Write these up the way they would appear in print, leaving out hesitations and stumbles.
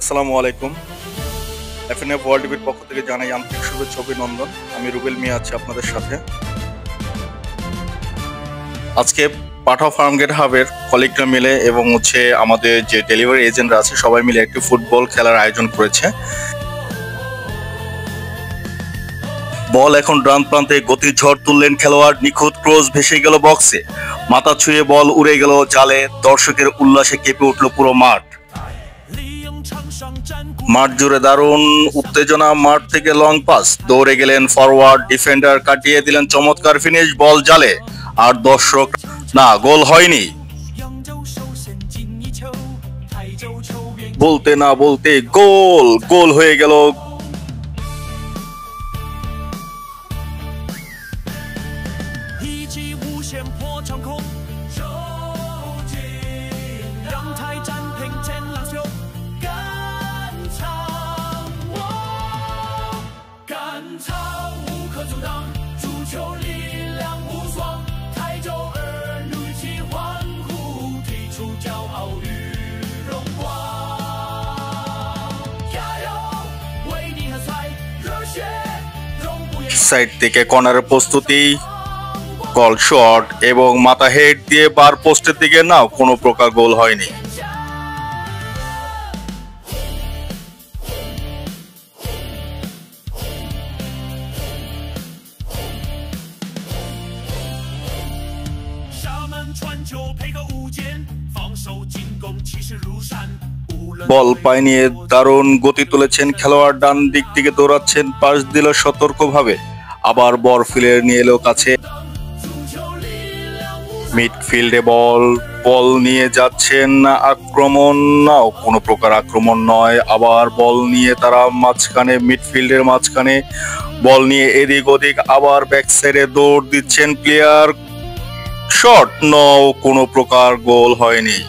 আসসালামু আলাইকুম। FNF world টিভির পক্ষ থেকে জানাই আন্তরিক শুভেচ্ছা অভিনন্দন। আমি রুবেল মিয়া আছি আপনাদের সাথে। আজকে পাঠা ফার্মগেট হাবের কলিগরা মিলে এবং আমাদের যে ডেলিভারি এজেন্টরা আছে সবাই মিলে একটি ফুটবল খেলার আয়োজন করেছে। বল এখন ডান প্রান্তে গতির ঝড় তুললেন খেলোয়াড়, নিখুঁত ক্রস ভেসে গেল বক্সে, মাথা ছুঁয়ে বল উড়ে গেল জালে, দর্শকের উল্লাসে কেঁপে উঠল পুরো মাঠ। মাঠ জুড়ে দারুণ উত্তেজনা, মাঠ থেকে লং পাস, দৌড়ে গেলেন ফরওয়ার্ড, ডিফেন্ডার কাটিয়ে দিলেন চমৎকার ফিনিশ, বল জালে আর দর্শক না, গোল হয়নি। বলতে না বলতে গোল গোল হয়ে গেল। সাইড থেকে কর্নারের প্রস্তুতি, গোল শট এবং মাথা হেড দিয়ে বার পোস্টের দিকে, না কোনো প্রকার গোল হয়নি। বল পায়ে নিয়ে দারুণ গতি তুলেছেন খেলোয়াড়, ডান দিক থেকে দৌড়াচ্ছেন, পাস দিল সতর্কভাবে, আবার বল ফিরে নিয়ে এলো কাছে। মিডফিল্ডে বল নিয়ে যাচ্ছেন, আক্রমণ নাও কোনো প্রকার আক্রমণ নয়, আবার বল নিয়ে তারা মাঝখানে, মিডফিল্ডের মাঝখানে বল নিয়ে এদিক ওদিক, আবার ব্যাক সাইডে দৌড় দিচ্ছেন প্লেয়ার, শট নাও কোনো প্রকার গোল হয়নি।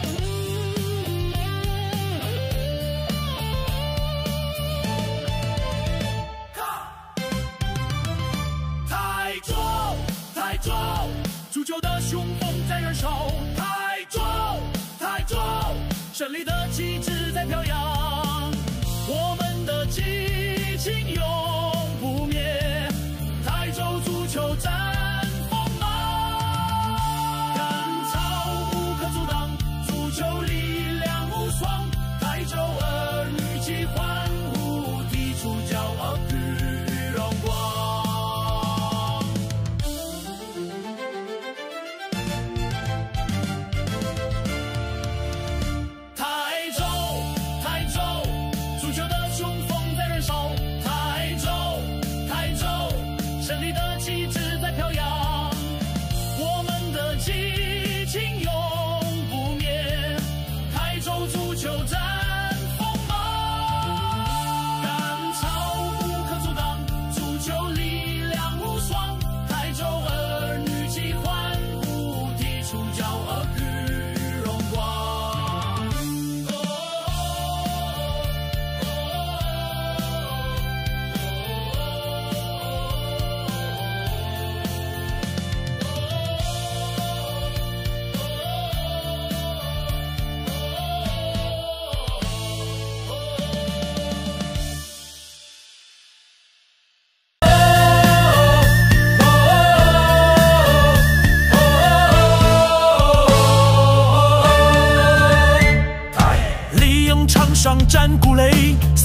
战鼓擂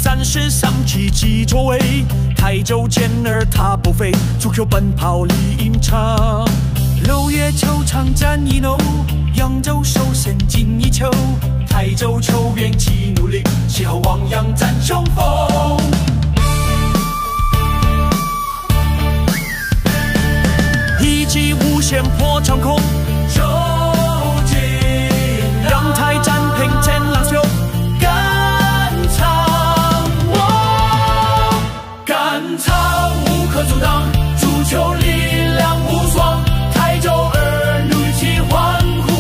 ，30响起几周围，台州健儿踏步飞，足球奔跑李英昌。6月球场战一浓，扬州首胜进一球，台州球员齐努力，其后汪洋展雄风。一骑无限破长空，周进让台战平前浪球。无可阻挡，足球力量无双，台州儿女一起欢呼，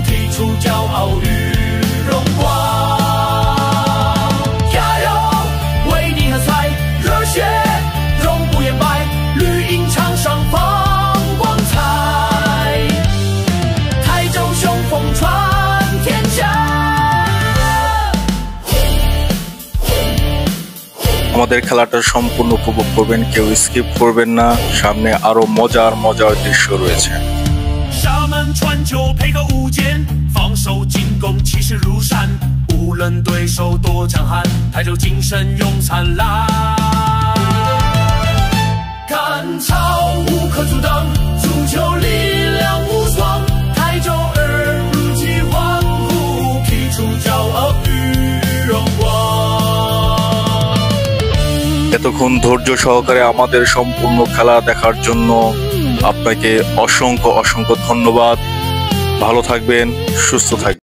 踢出骄傲与荣光。加油，为你喝彩，热血永不言败，绿茵场上放光彩。আমাদের খেলাটা সম্পূর্ণ উপভোগ করবেন, কেউ স্কিপ করবেন না। সামনে আরো মজার মজার দৃশ্য রয়েছে।沙门传球配合舞剑，防守进攻气势如山，无论对手多强悍，台州精神永灿烂。赶超无可阻挡，足球力量无双，台州儿如期欢呼，踢出骄傲与荣光。এতক্ষণ ধৈর্য সহকারে আমাদের সম্পূর্ণ খেলা দেখার জন্য আপনাকে অসংখ্য অসংখ্য ধন্যবাদ। ভালো থাকবেন, সুস্থ থাকবেন।